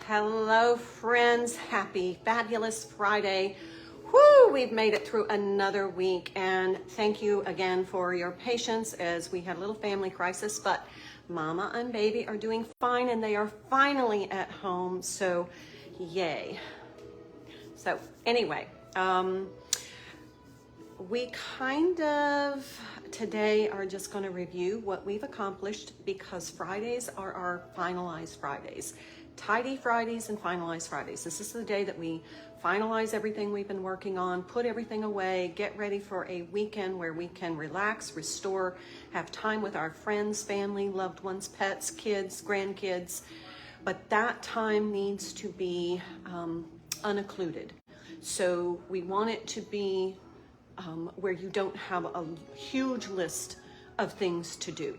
Hello, friends. Happy Fabulous Friday. Woo, we've made it through another week, and thank you again for your patience as we had a little family crisis, but Mama and baby are doing fine, and they are finally at home, so yay. So anyway, we kind of today are just going to review what we've accomplished, because Fridays are our finalized Fridays. Tidy Fridays and finalized Fridays. This is the day that we finalize everything we've been working on, put everything away, get ready for a weekend where we can relax, restore, have time with our friends, family, loved ones, pets, kids, grandkids. But that time needs to be unoccluded. So we want it to be where you don't have a huge list of things to do,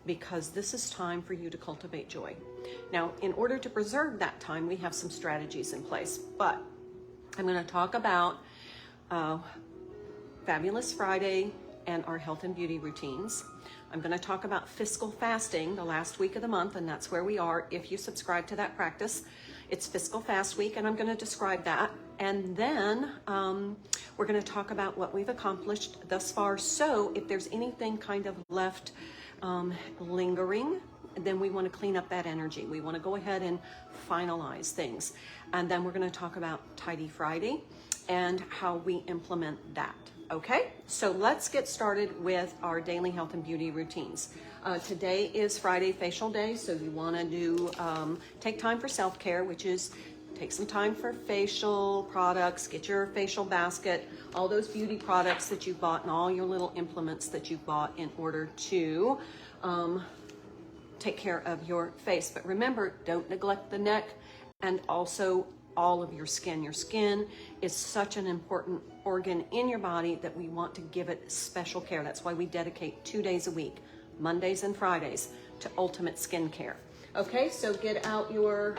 because this is time for you to cultivate joy. Now, in order to preserve that time, we have some strategies in place, but I'm going to talk about Fabulous Friday and our health and beauty routines. I'm going to talk about fiscal fasting, the last week of the month, and that's where we are. If you subscribe to that practice, it's fiscal fast week, and I'm going to describe that. And then we're going to talk about what we've accomplished thus far. So if there's anything kind of left lingering, then we want to clean up that energy. We want to go ahead and finalize things. And then we're going to talk about Tidy Friday and how we implement that. Okay, so let's get started with our daily health and beauty routines. Today is Friday facial day, so you want to do take time for self-care, which is take some time for facial products, get your facial basket, all those beauty products that you've bought and all your little implements that you've bought in order to take care of your face. But remember, don't neglect the neck and also all of your skin. Your skin is such an important organ in your body that we want to give it special care. That's why we dedicate 2 days a week, Mondays and Fridays, to ultimate skin care. Okay, so get out your,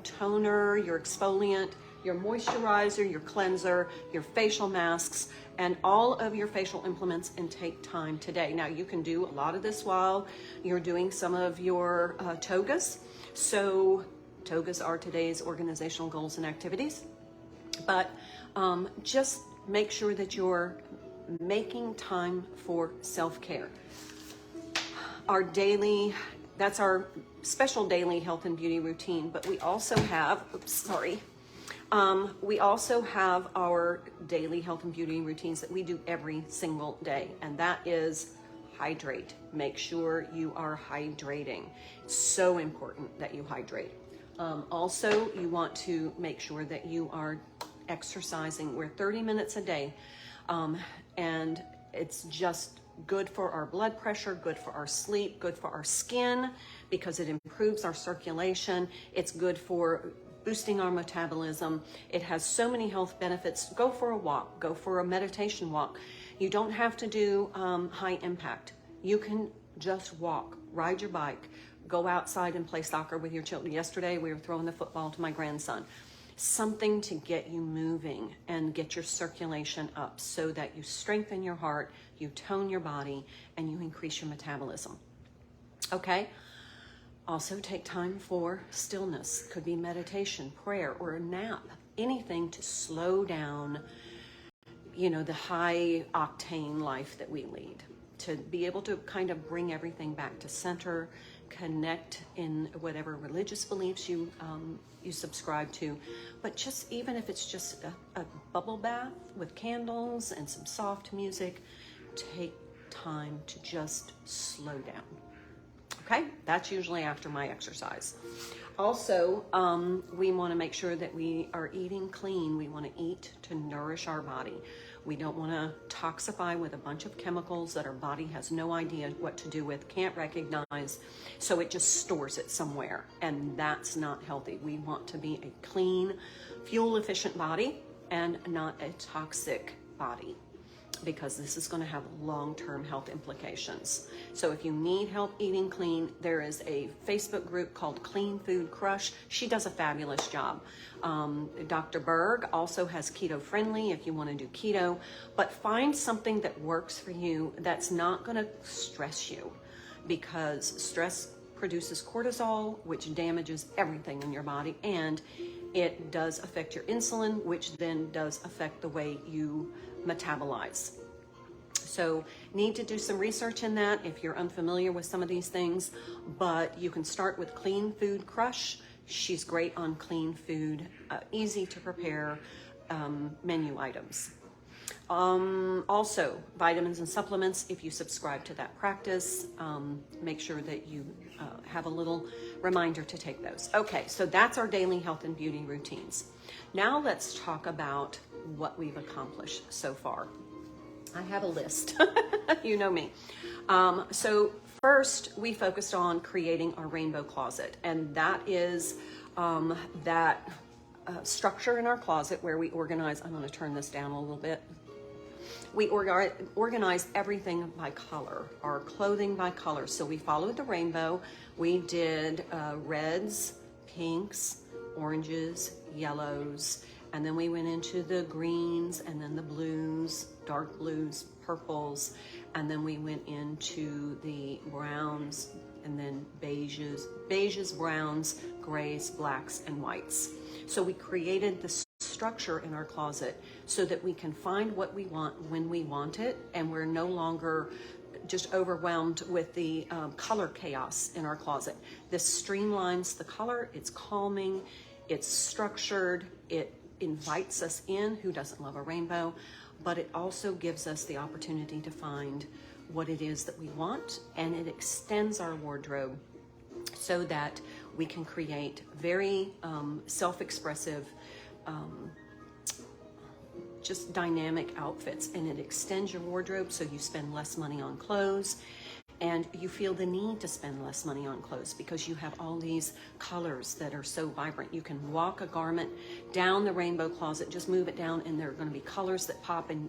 toner, your exfoliant, your moisturizer, your cleanser, your facial masks, and all of your facial implements, and take time today. Now, you can do a lot of this while you're doing some of your togas. So togas are today's organizational goals and activities, but just make sure that you're making time for self-care. That's our special daily health and beauty routine, but we also have, we also have our daily health and beauty routines that we do every single day, and that is hydrate. Make sure you are hydrating. It's so important that you hydrate. Also, you want to make sure that you are exercising. We're 30 minutes a day, and it's just good for our blood pressure, good for our sleep, good for our skin, because it improves our circulation. It's good for boosting our metabolism. It has so many health benefits. Go for a walk, go for a meditation walk. You don't have to do high impact. You can just walk, ride your bike, go outside and play soccer with your children. Yesterday, we were throwing the football to my grandson. Something to get you moving and get your circulation up so that you strengthen your heart, you tone your body, and you increase your metabolism. Okay? Also, take time for stillness. Could be meditation, prayer, or a nap. Anything to slow down, the high octane life that we lead. To be able to kind of bring everything back to center, connect in whatever religious beliefs you subscribe to, but just even if it's just a bubble bath with candles and some soft music, take time to just slow down. Okay, that's usually after my exercise. Also, we want to make sure that we are eating clean. We want to eat to nourish our body. We don't want to toxify with a bunch of chemicals that our body has no idea what to do with, can't recognize, so it just stores it somewhere, and that's not healthy. We want to be a clean, fuel-efficient body and not a toxic body, because this is going to have long-term health implications. So if you need help eating clean, there is a Facebook group called Clean Food Crush. She does a fabulous job. Dr. Berg also has Keto Friendly if you want to do keto, but find something that works for you that's not going to stress you, because stress produces cortisol, which damages everything in your body, and it does affect your insulin, which then does affect the way you metabolize. So need to do some research in that if you're unfamiliar with some of these things, but you can start with Clean Food Crush. She's great on clean food, easy to prepare menu items. Also, vitamins and supplements, if you subscribe to that practice, make sure that you have a little reminder to take those. Okay, so that's our daily health and beauty routines. Now let's talk about what we've accomplished so far. I have a list, you know me. So first, we focused on creating our rainbow closet, and that is that structure in our closet where we organize. I'm going to turn this down a little bit. We organize everything by color, our clothing by color. So we followed the rainbow. We did reds, pinks, oranges, yellows, and then we went into the greens, and then the blues, dark blues, purples, and then we went into the browns, and then beiges, browns, grays, blacks, and whites. So we created the structure in our closet so that we can find what we want when we want it, and we're no longer just overwhelmed with the color chaos in our closet. This streamlines the color, it's calming, it's structured, it invites us in. Who doesn't love a rainbow? But it also gives us the opportunity to find what it is that we want, and it extends our wardrobe so that we can create very self-expressive, just dynamic outfits, and it extends your wardrobe so you spend less money on clothes, and you feel the need to spend less money on clothes because you have all these colors that are so vibrant. You can walk a garment down the rainbow closet, just move it down, and there are going to be colors that pop in,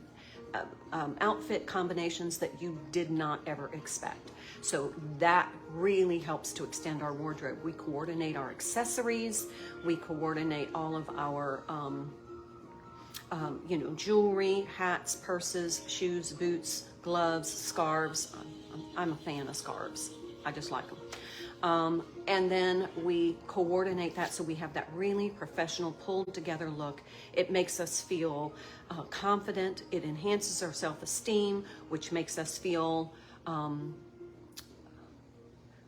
outfit combinations that you did not ever expect. So that really helps to extend our wardrobe. We coordinate our accessories, we coordinate all of our jewelry, hats, purses, shoes, boots, gloves, scarves. I'm a fan of scarves. I just like them. And then we coordinate that so we have that really professional, pulled together look. It makes us feel confident. It enhances our self-esteem, which makes us feel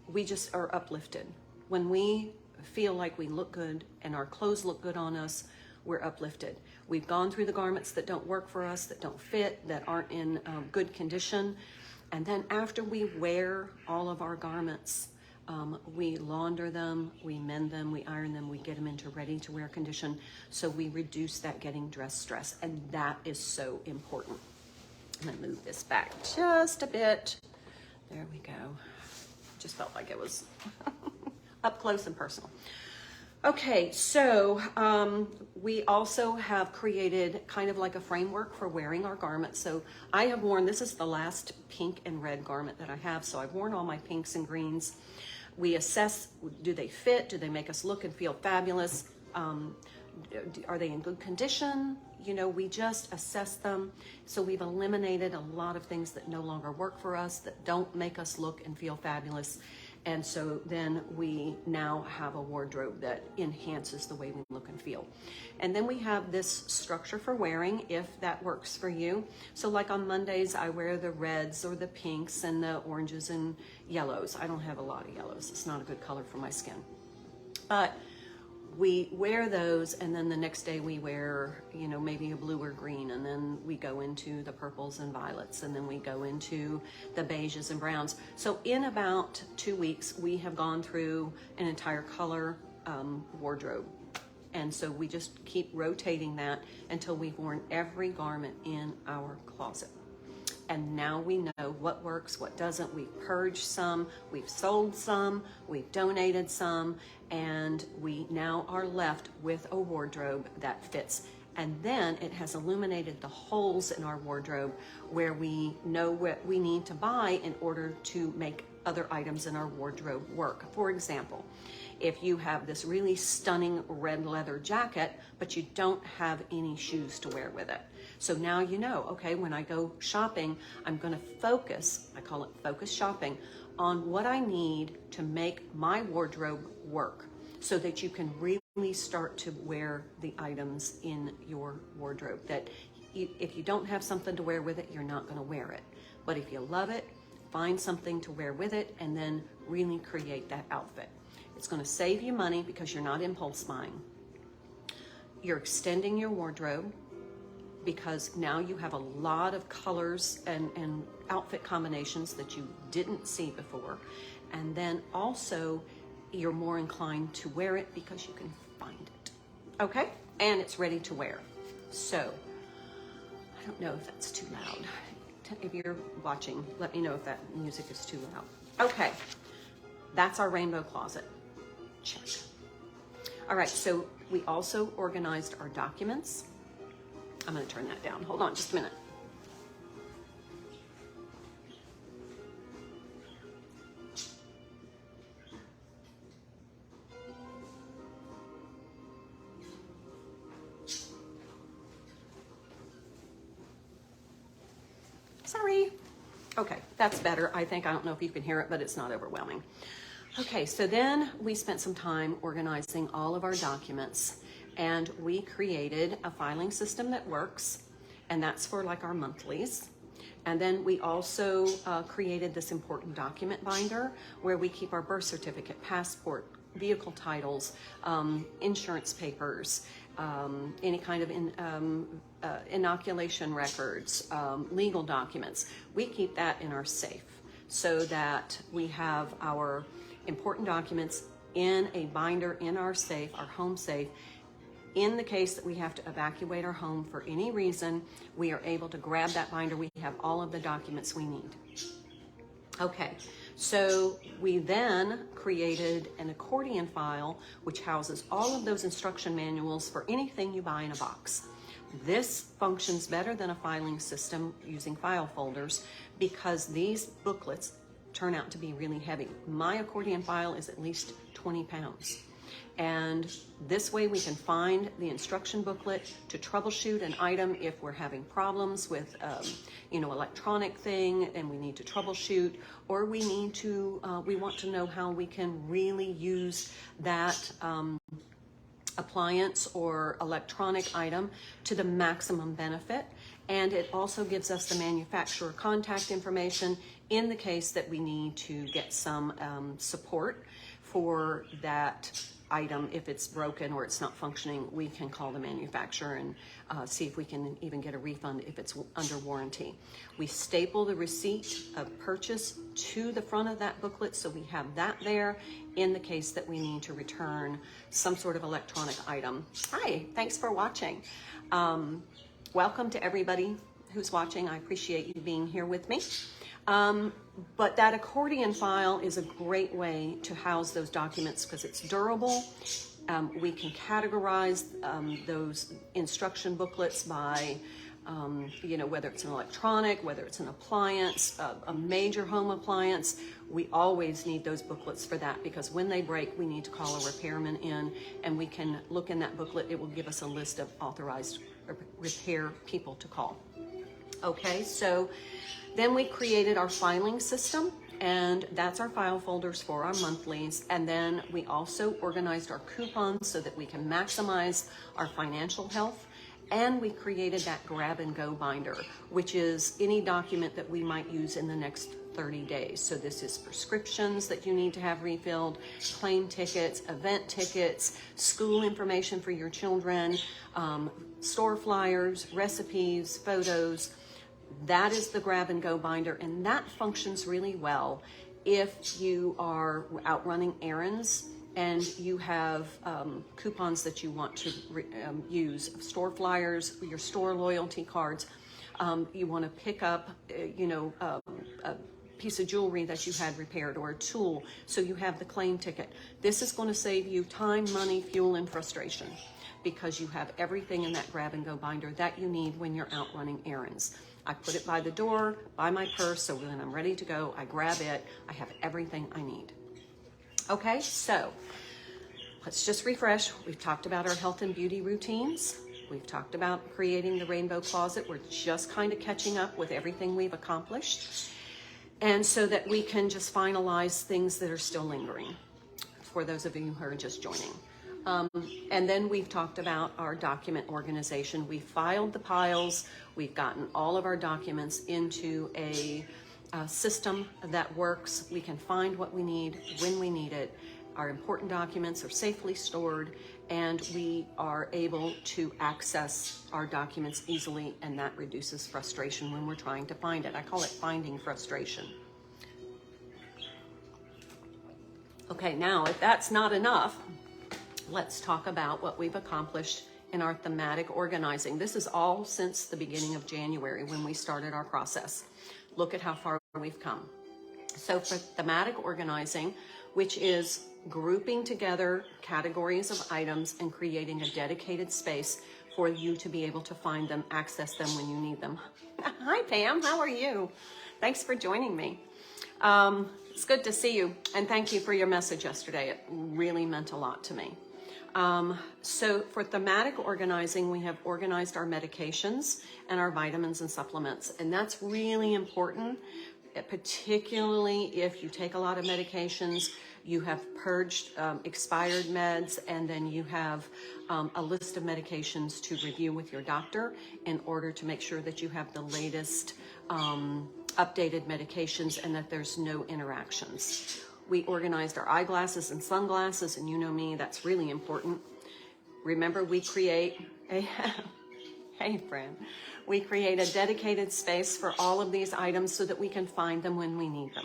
we just are uplifted. When we feel like we look good and our clothes look good on us, we're uplifted. We've gone through the garments that don't work for us, that don't fit, that aren't in good condition. And then after we wear all of our garments, we launder them, we mend them, we iron them, we get them into ready to wear condition. So we reduce that getting dressed stress. And that is so important. I'm gonna move this back just a bit. There we go. Just felt like it was up close and personal. Okay, so we also have created kind of like a framework for wearing our garments. So I have worn, this is the last pink and red garment that I have, so I've worn all my pinks and greens. We assess, do they fit? Do they make us look and feel fabulous? Are they in good condition? You know, we just assess them. So we've eliminated a lot of things that no longer work for us, that don't make us look and feel fabulous. And so then we now have a wardrobe that enhances the way we look and feel. And then we have this structure for wearing, if that works for you. So like on Mondays, I wear the reds or the pinks and the oranges and yellows. I don't have a lot of yellows. It's not a good color for my skin. But we wear those, and then the next day we wear, you know, maybe a blue or green, and then we go into the purples and violets, and then we go into the beiges and browns. So in about 2 weeks, we have gone through an entire color wardrobe. And so we just keep rotating that until we've worn every garment in our closet. And now we know what works, what doesn't. We've purged some, we've sold some, we've donated some, and we now are left with a wardrobe that fits. And then it has illuminated the holes in our wardrobe where we know what we need to buy in order to make other items in our wardrobe work. For example, if you have this really stunning red leather jacket, but you don't have any shoes to wear with it. So now you know, okay, when I go shopping, I'm gonna focus, I call it focus shopping, on what I need to make my wardrobe work so that you can really start to wear the items in your wardrobe. That if you don't have something to wear with it, you're not going to wear it. But if you love it, find something to wear with it and then really create that outfit. It's going to save you money because you're not impulse buying. You're extending your wardrobe because now you have a lot of colors and outfit combinations that you didn't see before. And then also you're more inclined to wear it because you can find it. Okay? And it's ready to wear. So, I don't know if that's too loud. If you're watching, let me know if that music is too loud. Okay, that's our rainbow closet. Check. All right, so we also organized our documents. I'm going to turn that down. Hold on just a minute. Sorry. Okay, that's better. I don't know if you can hear it, but it's not overwhelming. Okay, so then we spent some time organizing all of our documents, and we created a filing system that works, and that's for like our monthlies. And then we also created this important document binder where we keep our birth certificate, passport, vehicle titles, insurance papers, any kind of inoculation records, legal documents. We keep that in our safe so that we have our important documents in a binder in our safe, our home safe. In the case that we have to evacuate our home for any reason, we are able to grab that binder. We have all of the documents we need. Okay, so we then created an accordion file which houses all of those instruction manuals for anything you buy in a box. This functions better than a filing system using file folders because these booklets turn out to be really heavy. My accordion file is at least 20 pounds. And this way we can find the instruction booklet to troubleshoot an item if we're having problems with, electronic thing and we need to troubleshoot, or we want to know how we can really use that appliance or electronic item to the maximum benefit. And it also gives us the manufacturer contact information in the case that we need to get some support for that item. If it's broken or it's not functioning, we can call the manufacturer and see if we can even get a refund if it's under warranty. We staple the receipt of purchase to the front of that booklet so we have that there in the case that we need to return some sort of electronic item. Hi, thanks for watching. Welcome to everybody who's watching. I appreciate you being here with me. But that accordion file is a great way to house those documents because it's durable. We can categorize those instruction booklets by, whether it's an electronic, whether it's an appliance, a major home appliance. We always need those booklets for that because when they break, we need to call a repairman in, and we can look in that booklet. It will give us a list of authorized repair people to call. Okay, so then we created our filing system, and that's our file folders for our monthlies. And then we also organized our coupons so that we can maximize our financial health. And we created that grab and go binder, which is any document that we might use in the next 30 days. So this is prescriptions that you need to have refilled, claim tickets, event tickets, school information for your children, store flyers, recipes, photos. That is the grab and go binder, and that functions really well if you are out running errands and you have coupons that you want to use, store flyers, your store loyalty cards. You want to pick up, a piece of jewelry that you had repaired or a tool, so you have the claim ticket. This is going to save you time, money, fuel, and frustration because you have everything in that grab and go binder that you need when you're out running errands. I put it by the door, by my purse, so when I'm ready to go, I grab it. I have everything I need. Okay, so let's just refresh. We've talked about our health and beauty routines. We've talked about creating the rainbow closet. We're just kind of catching up with everything we've accomplished. and so that we can just finalize things that are still lingering for those of you who are just joining. And then we've talked about our document organization. We filed the piles. We've gotten all of our documents into a system that works. We can find what we need when we need it. Our important documents are safely stored, and we are able to access our documents easily, and that reduces frustration when we're trying to find it. I call it finding frustration. Okay, now if that's not enough, let's talk about what we've accomplished in our thematic organizing. This is all since the beginning of January when we started our process. Look at how far we've come. So for thematic organizing, which is grouping together categories of items and creating a dedicated space for you to be able to find them, access them when you need them. Hi Pam, how are you? Thanks for joining me. It's good to see you, and thank you for your message yesterday. It really meant a lot to me. So for thematic organizing, we have organized our medications and our vitamins and supplements, and that's really important, particularly if you take a lot of medications, you have purged expired meds, and then you have a list of medications to review with your doctor in order to make sure that you have the latest updated medications and that there's no interactions. We organized our eyeglasses and sunglasses, and you know me, that's really important. Remember, we create a, hey Fran, we create a dedicated space for all of these items so that we can find them when we need them.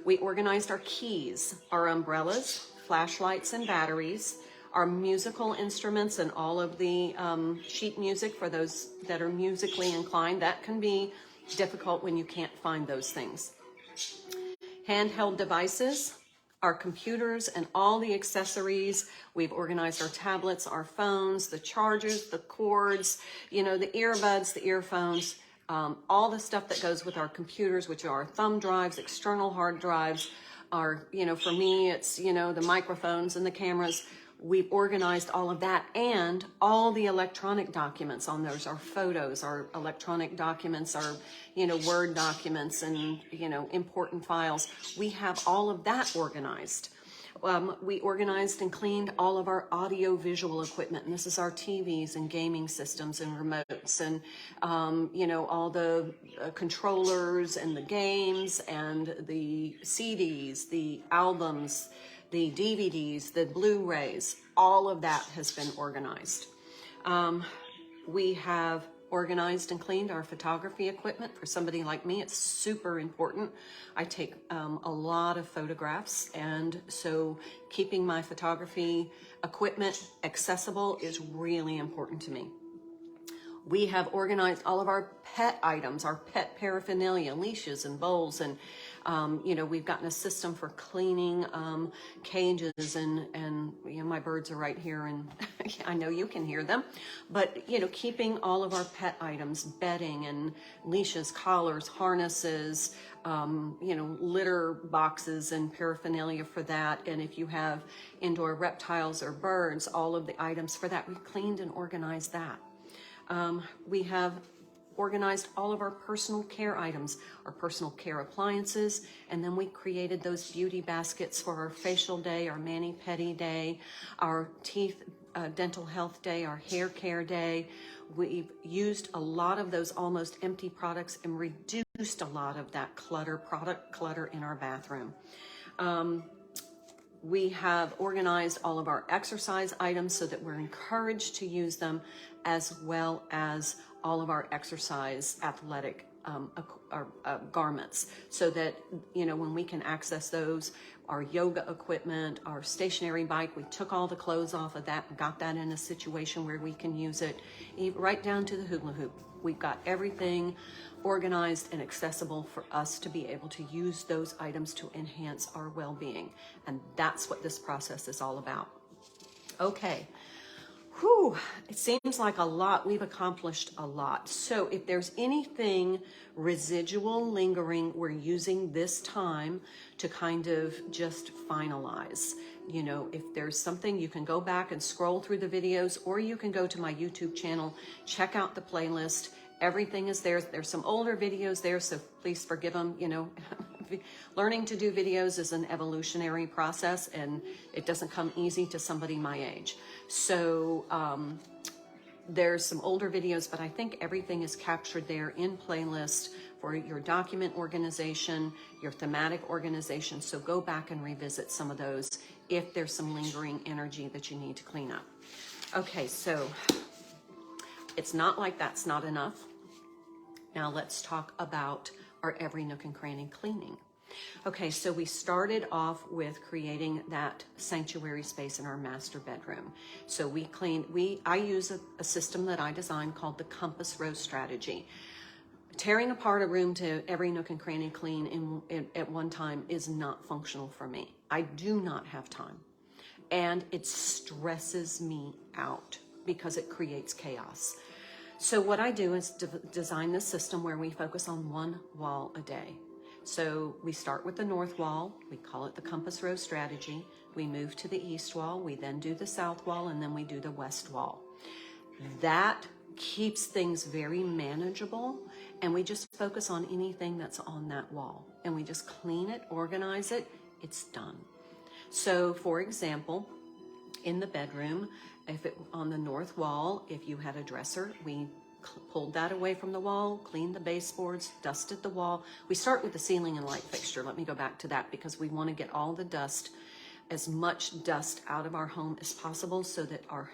We organized our keys, our umbrellas, flashlights and batteries, our musical instruments and all of the sheet music for those that are musically inclined. That can be difficult when you can't find those things. Handheld devices, our computers and all the accessories. We've organized our tablets, our phones, the chargers, the cords, you know, the earbuds, the earphones, all the stuff that goes with our computers, which are our thumb drives, external hard drives, our, you know, for me, it's, you know, the microphones and the cameras. We've organized all of that, and all the electronic documents on those, our photos, our electronic documents, our, you know, Word documents and, you know, important files. We have all of that organized. We organized and cleaned all of our audio visual equipment, and this is our TVs and gaming systems and remotes and, you know, all the controllers and the games and the CDs, the albums, the DVDs, the Blu-rays, all of that has been organized. We have organized and cleaned our photography equipment. For somebody like me, it's super important. I take a lot of photographs, and so keeping my photography equipment accessible is really important to me. We have organized all of our pet items, our pet paraphernalia, leashes and bowls, and you know, we've gotten a system for cleaning cages, and you know, my birds are right here, and I know you can hear them, but you know, keeping all of our pet items, bedding and leashes, collars, harnesses, you know, litter boxes and paraphernalia for that. And if you have indoor reptiles or birds, all of the items for that, we've cleaned and organized that. We have organized all of our personal care items, our personal care appliances, and then we created those beauty baskets for our facial day, our mani-pedi day, our teeth, dental health day, our hair care day. We've used a lot of those almost empty products and reduced a lot of that product clutter in our bathroom. We have organized all of our exercise items so that we're encouraged to use them, as well as all of our exercise athletic garments, so that, you know, when we can access those, our yoga equipment, our stationary bike, we took all the clothes off of that, got that in a situation where we can use it, right down to the hula hoop. We've got everything organized and accessible for us to be able to use those items to enhance our well-being. And that's what this process is all about. Okay. Whew, it seems like a lot. We've accomplished a lot. So if there's anything residual, lingering, we're using this time to kind of just finalize. You know, if there's something, you can go back and scroll through the videos, or you can go to my YouTube channel, check out the playlist. Everything is there. There's some older videos there, so please forgive them, you know, learning to do videos is an evolutionary process, and it doesn't come easy to somebody my age. So there's some older videos, but I think everything is captured there in playlist for your document organization, your thematic organization. So go back and revisit some of those if there's some lingering energy that you need to clean up. Okay, so it's not like that's not enough. Now let's talk about our every nook and cranny cleaning. Okay, so we started off with creating that sanctuary space in our master bedroom. So we cleaned, I use a system that I designed called the Compass Rose Strategy. Tearing apart a room to every nook and cranny clean at one time is not functional for me. I do not have time. And it stresses me out because it creates chaos. So what I do is design this system where we focus on one wall a day. So we start with the north wall, we call it the Compass Rose Strategy. We move to the east wall, we then do the south wall, and then we do the west wall. That keeps things very manageable, and we just focus on anything that's on that wall. And we just clean it, organize it, it's done. So for example, in the bedroom, on the north wall, if you had a dresser, we pulled that away from the wall, cleaned the baseboards, dusted the wall. We start with the ceiling and light fixture. Let me go back to that because we want to get all the dust, as much dust out of our home as possible so that our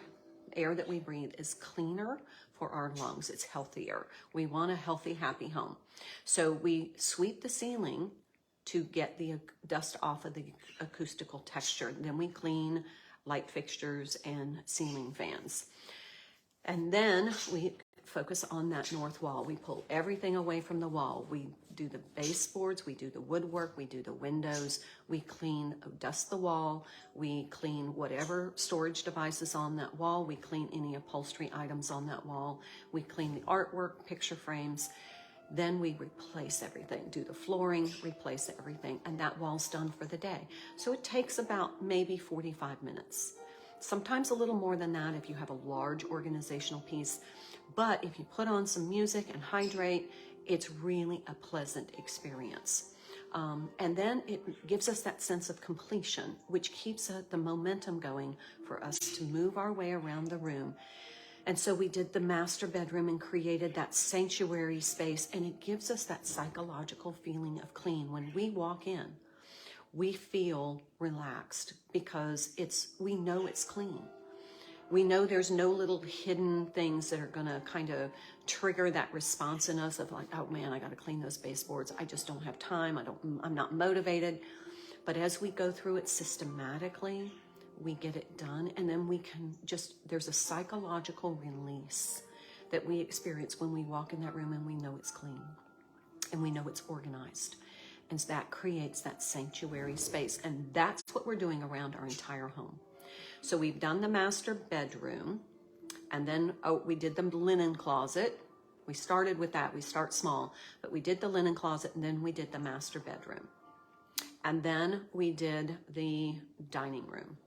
air that we breathe is cleaner for our lungs. It's healthier. We want a healthy, happy home. So we sweep the ceiling to get the dust off of the acoustical texture. Then we clean light fixtures and ceiling fans. And then we focus on that north wall. We pull everything away from the wall. We do the baseboards, we do the woodwork, we do the windows, we dust the wall, we clean whatever storage devices on that wall, we clean any upholstery items on that wall, we clean the artwork, picture frames, then we replace everything, do the flooring, replace everything, and that wall's done for the day. So it takes about maybe 45 minutes. Sometimes a little more than that if you have a large organizational piece. But if you put on some music and hydrate, it's really a pleasant experience. And then it gives us that sense of completion, which keeps the momentum going for us to move our way around the room. And so we did the master bedroom and created that sanctuary space, and it gives us that psychological feeling of clean. When we walk in, we feel relaxed because we know it's clean. We know there's no little hidden things that are gonna kind of trigger that response in us of like, oh man, I gotta clean those baseboards. I just don't have time, I'm not motivated. But as we go through it systematically, we get it done, and then we can there's a psychological release that we experience when we walk in that room and we know it's clean and we know it's organized. And so that creates that sanctuary space, and that's what we're doing around our entire home. So we've done the master bedroom, and then we did the linen closet. We started with that. We start small, but we did the linen closet, and then we did the master bedroom. And then we did the dining room.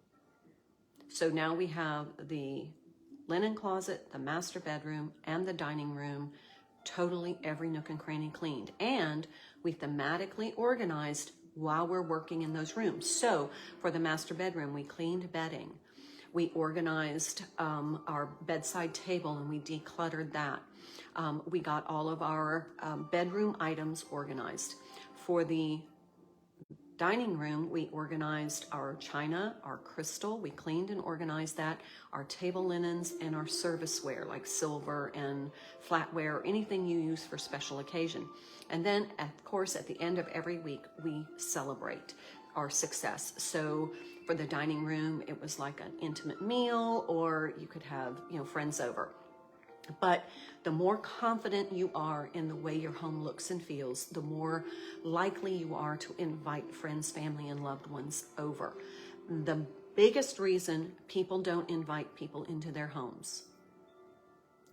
So now we have the linen closet, the master bedroom, and the dining room, totally every nook and cranny cleaned. And we thematically organized while we're working in those rooms. So for the master bedroom, we cleaned bedding. We organized our bedside table and we decluttered that. We got all of our bedroom items organized. For the dining room, we organized our china, our crystal, we cleaned and organized that, our table linens, and our serviceware like silver and flatware, anything you use for special occasion. And then, of course, at the end of every week, we celebrate our success. So for the dining room, it was like an intimate meal, or you could have, friends over. But the more confident you are in the way your home looks and feels, the more likely you are to invite friends, family, and loved ones over. The biggest reason people don't invite people into their homes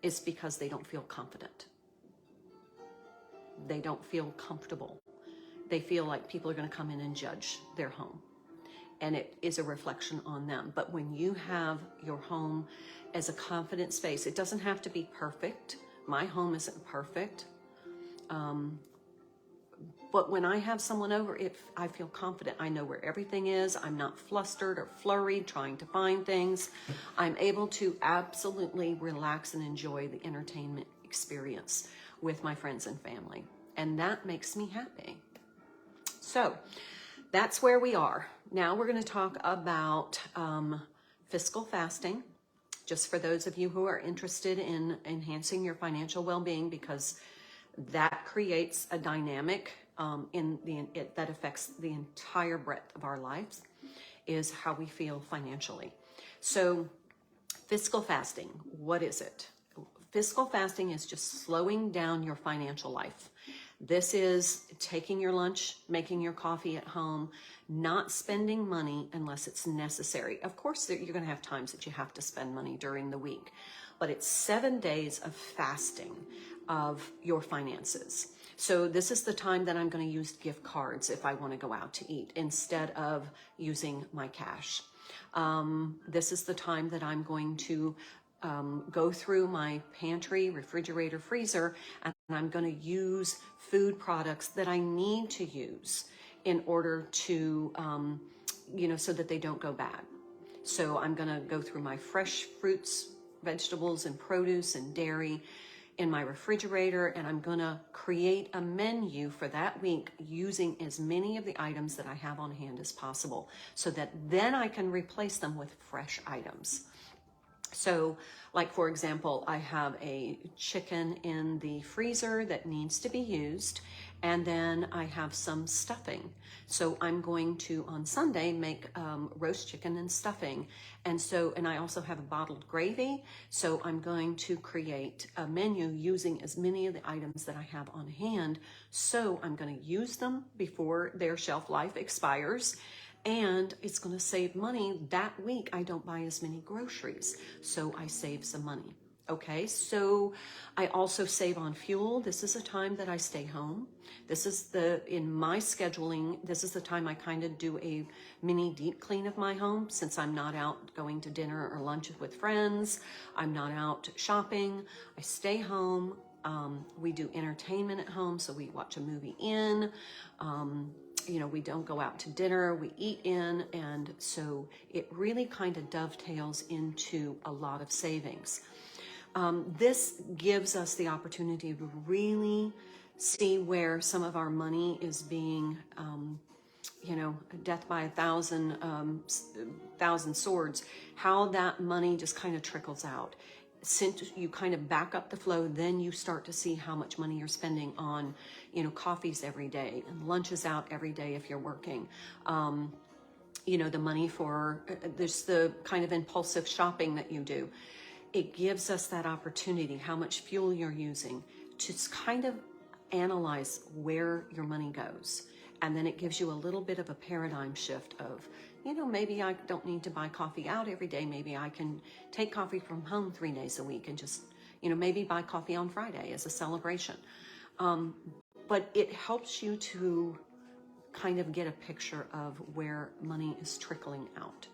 is because they don't feel confident. They don't feel comfortable. They feel like people are going to come in and judge their home. And it is a reflection on them. But when you have your home as a confident space, it doesn't have to be perfect. My home isn't perfect. But when I have someone over, I feel confident. I know where everything is. I'm not flustered or flurried trying to find things. I'm able to absolutely relax and enjoy the entertainment experience with my friends and family. And that makes me happy. So that's where we are. Now we're going to talk about fiscal fasting, just for those of you who are interested in enhancing your financial well-being, because that creates a dynamic that affects the entire breadth of our lives, is how we feel financially. So fiscal fasting, what is it? Fiscal fasting is just slowing down your financial life. This is taking your lunch, making your coffee at home, not spending money unless it's necessary. Of course, you're going to have times that you have to spend money during the week, but it's 7 days of fasting of your finances. So this is the time that I'm going to use gift cards if I want to go out to eat instead of using my cash. This is the time that I'm going to go through my pantry, refrigerator, freezer, and I'm going to use food products that I need to use in order to, so that they don't go bad. So I'm going to go through my fresh fruits, vegetables, and produce and dairy in my refrigerator, and I'm going to create a menu for that week using as many of the items that I have on hand as possible, so that then I can replace them with fresh items. So, like for example, I have a chicken in the freezer that needs to be used, and then I have some stuffing. So I'm going to, on Sunday, make roast chicken and stuffing. And I also have a bottled gravy. So I'm going to create a menu using as many of the items that I have on hand. So I'm going to use them before their shelf life expires. And it's going to save money. That week, I don't buy as many groceries, so I save some money. Okay, so I also save on fuel. This is a time that I stay home. In my scheduling, this is the time I kind of do a mini deep clean of my home, since I'm not out going to dinner or lunch with friends. I'm not out shopping. I stay home. We do entertainment at home, so we watch a movie in. We don't go out to dinner, we eat in, and so it really kind of dovetails into a lot of savings. This gives us the opportunity to really see where some of our money is being, death by a thousand swords, how that money just kind of trickles out. Since you kind of back up the flow, then you start to see how much money you're spending on, coffees every day and lunches out every day if you're working. The money for, there's the kind of impulsive shopping that you do. It gives us that opportunity, how much fuel you're using, to kind of analyze where your money goes. And then it gives you a little bit of a paradigm shift of, maybe I don't need to buy coffee out every day. Maybe I can take coffee from home 3 days a week and just, maybe buy coffee on Friday as a celebration. But it helps you to kind of get a picture of where money is trickling out.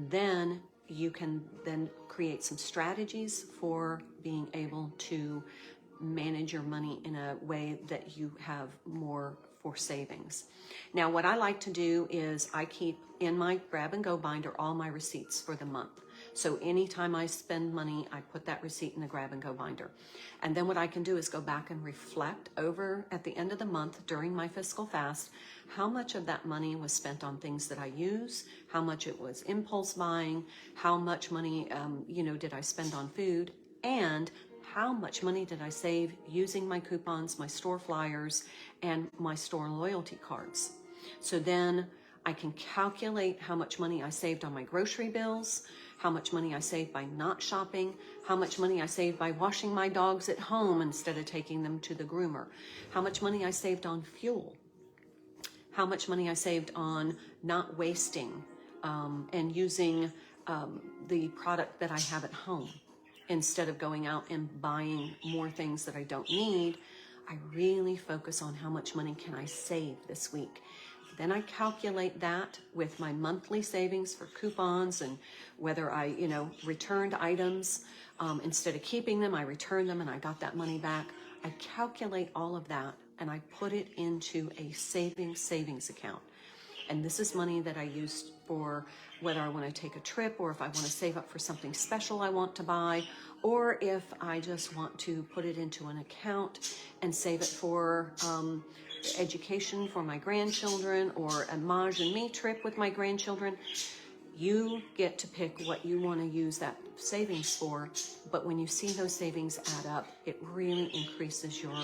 Then you can then create some strategies for being able to manage your money in a way that you have more for savings. Now, what I like to do is I keep in my grab and go binder all my receipts for the month. So anytime I spend money, I put that receipt in the grab and go binder. And then what I can do is go back and reflect over at the end of the month during my fiscal fast, how much of that money was spent on things that I use, how much it was impulse buying, how much money, did I spend on food, and how much money did I save using my coupons, my store flyers, and my store loyalty cards. So then I can calculate how much money I saved on my grocery bills, how much money I saved by not shopping, how much money I saved by washing my dogs at home instead of taking them to the groomer, how much money I saved on fuel, how much money I saved on not wasting and using the product that I have at home. Instead of going out and buying more things that I don't need, I really focus on how much money can I save this week. Then I calculate that with my monthly savings for coupons and whether I, returned items. Instead of keeping them, I returned them and I got that money back. I calculate all of that and I put it into a savings account. And this is money that I use for whether I want to take a trip, or if I want to save up for something special I want to buy, or if I just want to put it into an account and save it for education for my grandchildren, or a Maj and me trip with my grandchildren. You get to pick what you want to use that savings for, but when you see those savings add up, it really increases your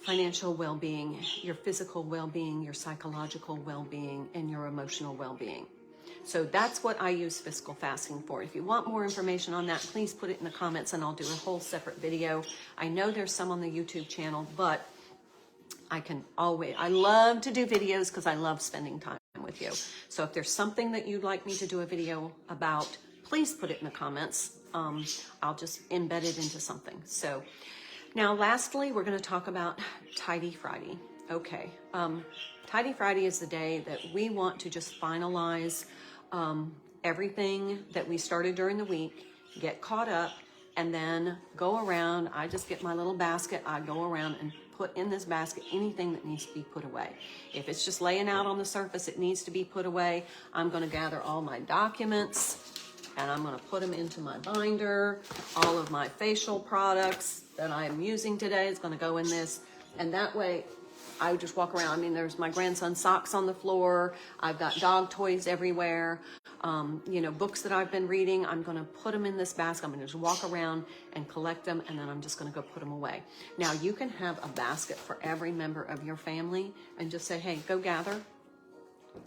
financial well-being, your physical well-being, your psychological well-being, and your emotional well-being. So that's what I use Fiscal Fasting for. If you want more information on that, please put it in the comments and I'll do a whole separate video. I know there's some on the YouTube channel, but I love to do videos because I love spending time with you. So if there's something that you'd like me to do a video about, please put it in the comments. I'll just embed it into something. So now lastly, we're going to talk about Tidy Friday. Okay. Tidy Friday is the day that we want to just finalize everything that we started during the week, get caught up, and then go around. I just get my little basket. I go around and put in this basket anything that needs to be put away. If it's just laying out on the surface, it needs to be put away. I'm going to gather all my documents and I'm going to put them into my binder. All of my facial products that I'm using today is going to go in this. And that way I just walk around. I mean, there's my grandson's socks on the floor. I've got dog toys everywhere. Books that I've been reading, I'm going to put them in this basket. I'm going to just walk around and collect them, and then I'm just going to go put them away. Now, you can have a basket for every member of your family and just say, hey, go gather.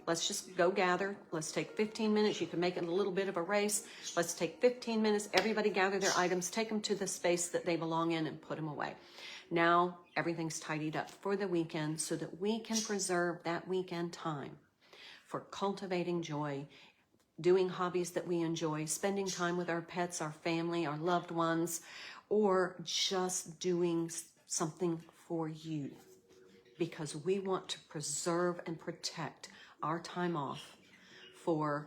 Let's just go gather. Let's take 15 minutes. You can make it a little bit of a race. Let's take 15 minutes. Everybody gather their items, take them to the space that they belong in, and put them away. Now, everything's tidied up for the weekend so that we can preserve that weekend time for cultivating joy, doing hobbies that we enjoy, spending time with our pets, our family, our loved ones, or just doing something for you, because we want to preserve and protect our time off for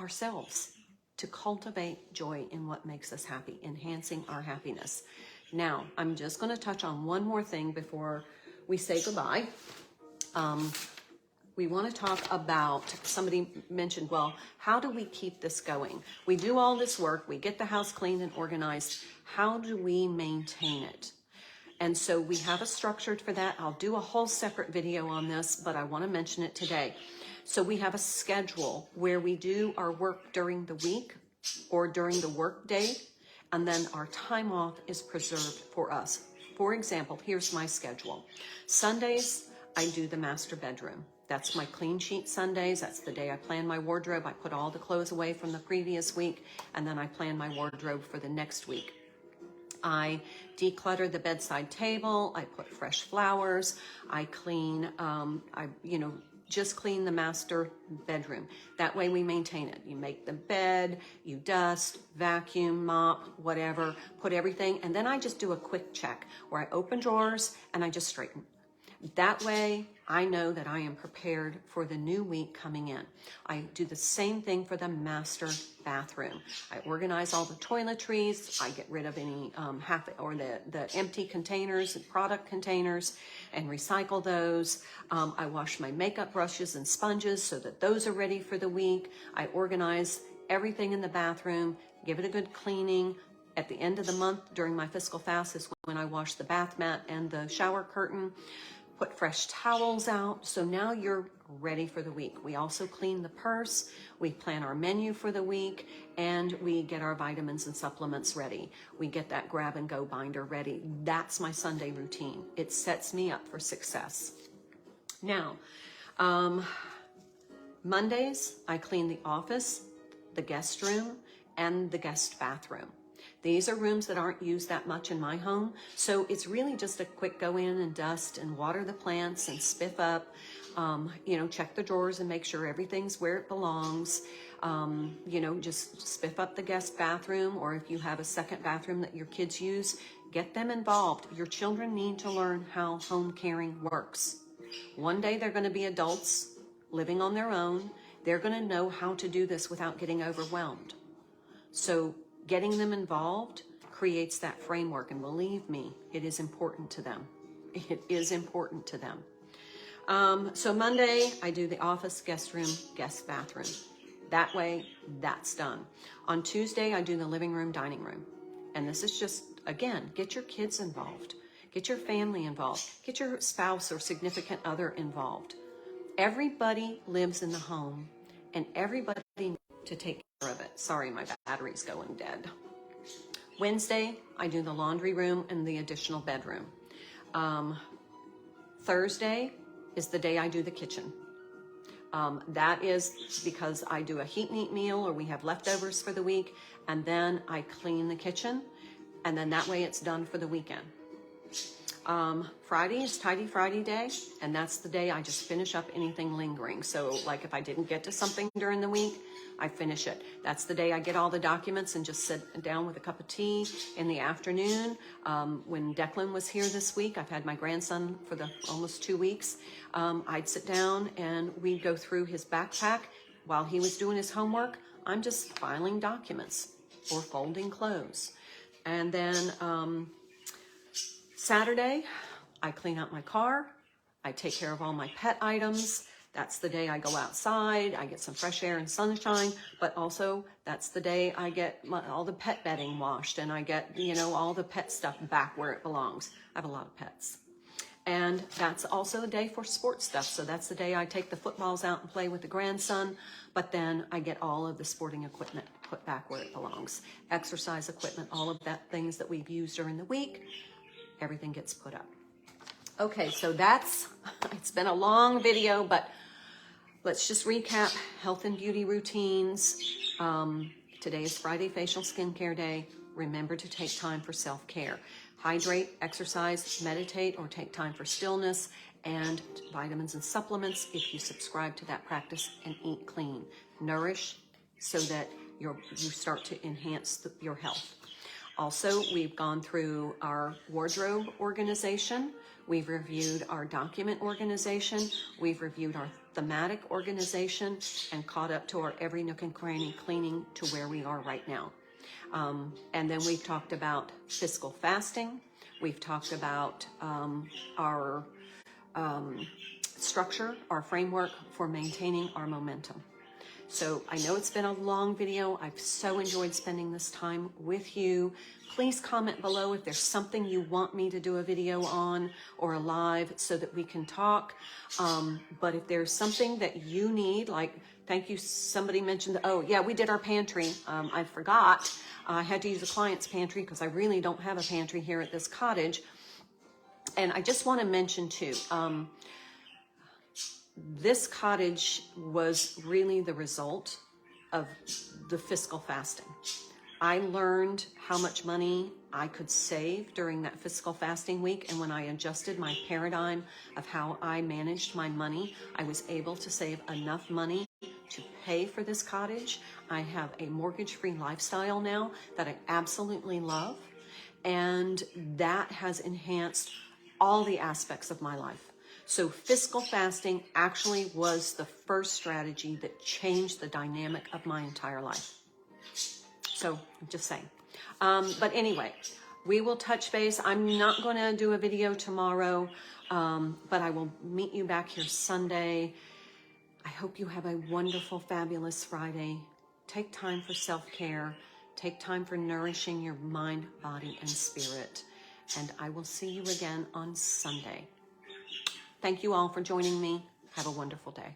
ourselves, to cultivate joy in what makes us happy, enhancing our happiness. Now, I'm just going to touch on one more thing before we say goodbye. We want to talk about, somebody mentioned, well, how do we keep this going? We do all this work, we get the house cleaned and organized. How do we maintain it? And so we have a structure for that. I'll do a whole separate video on this, but I want to mention it today. So we have a schedule where we do our work during the week or during the work day, and then our time off is preserved for us. For example, here's my schedule. Sundays, I do the master bedroom. That's my clean sheet Sundays. That's the day I plan my wardrobe. I put all the clothes away from the previous week, and then I plan my wardrobe for the next week. I declutter the bedside table. I put fresh flowers. I clean, just clean the master bedroom. That way we maintain it. You make the bed, you dust, vacuum, mop, whatever, put everything. And then I just do a quick check where I open drawers and I just straighten. That way, I know that I am prepared for the new week coming in. I do the same thing for the master bathroom. I organize all the toiletries. I get rid of any the empty containers and product containers and recycle those. I wash my makeup brushes and sponges so that those are ready for the week. I organize everything in the bathroom, give it a good cleaning. At the end of the month, during my fiscal fast, is when I wash the bath mat and the shower curtain. Put fresh towels out. So now you're ready for the week. We also clean the purse. We plan our menu for the week, and we get our vitamins and supplements ready. We get that grab and go binder ready. That's my Sunday routine. It sets me up for success. Now, Mondays, I clean the office, the guest room, and the guest bathroom. These are rooms that aren't used that much in my home, so it's really just a quick go in and dust and water the plants and spiff up, check the drawers and make sure everything's where it belongs. Just spiff up the guest bathroom, or if you have a second bathroom that your kids use, get them involved. Your children need to learn how home caring works. One day they're going to be adults living on their own. They're going to know how to do this without getting overwhelmed. So getting them involved creates that framework. And believe me, it is important to them. It is important to them. So Monday, I do the office, guest room, guest bathroom. That way, that's done. On Tuesday, I do the living room, dining room. And this is just, again, get your kids involved. Get your family involved. Get your spouse or significant other involved. Everybody lives in the home, and everybody needs to take care of it. Sorry, my battery's going dead. Wednesday, I do the laundry room and the additional bedroom. Thursday is the day I do the kitchen. That is because I do a heat and eat meal, or we have leftovers for the week, and then I clean the kitchen, and then that way it's done for the weekend. Friday is Tidy Friday day, and that's the day I just finish up anything lingering. So like if I didn't get to something during the week, I finish it. That's the day I get all the documents and just sit down with a cup of tea in the afternoon. When Declan was here this week, I've had my grandson for the almost 2 weeks. I'd sit down and we'd go through his backpack while he was doing his homework. I'm just filing documents or folding clothes. And then Saturday, I clean out my car. I take care of all my pet items. That's the day I go outside. I get some fresh air and sunshine, but also that's the day I get all the pet bedding washed, and I get, all the pet stuff back where it belongs. I have a lot of pets. And that's also a day for sports stuff. So that's the day I take the footballs out and play with the grandson, but then I get all of the sporting equipment put back where it belongs. Exercise equipment, all of that things that we've used during the week, everything gets put up. Okay, so it's been a long video, but let's just recap health and beauty routines. Today is Friday Facial Skincare Day. Remember to take time for self-care. Hydrate, exercise, meditate, or take time for stillness, and vitamins and supplements if you subscribe to that practice, and eat clean. Nourish so that you start to enhance your health. Also, we've gone through our wardrobe organization. We've reviewed our document organization. We've reviewed our thematic organization and caught up to our every nook and cranny cleaning to where we are right now. And then we've talked about fiscal fasting. We've talked about our structure, our framework for maintaining our momentum. So I know it's been a long video. I've so enjoyed spending this time with you. Please comment below if there's something you want me to do a video on or a live so that we can talk. But if there's something that you need, like, thank you, somebody mentioned, oh yeah, we did our pantry. I forgot. I had to use a client's pantry because I really don't have a pantry here at this cottage. And I just want to mention too, this cottage was really the result of the fiscal fasting. I learned how much money I could save during that fiscal fasting week, and when I adjusted my paradigm of how I managed my money, I was able to save enough money to pay for this cottage. I have a mortgage-free lifestyle now that I absolutely love, and that has enhanced all the aspects of my life. So fiscal fasting actually was the first strategy that changed the dynamic of my entire life. So I'm just saying. But anyway, we will touch base. I'm not going to do a video tomorrow, but I will meet you back here Sunday. I hope you have a wonderful, fabulous Friday. Take time for self-care. Take time for nourishing your mind, body, and spirit. And I will see you again on Sunday. Thank you all for joining me. Have a wonderful day.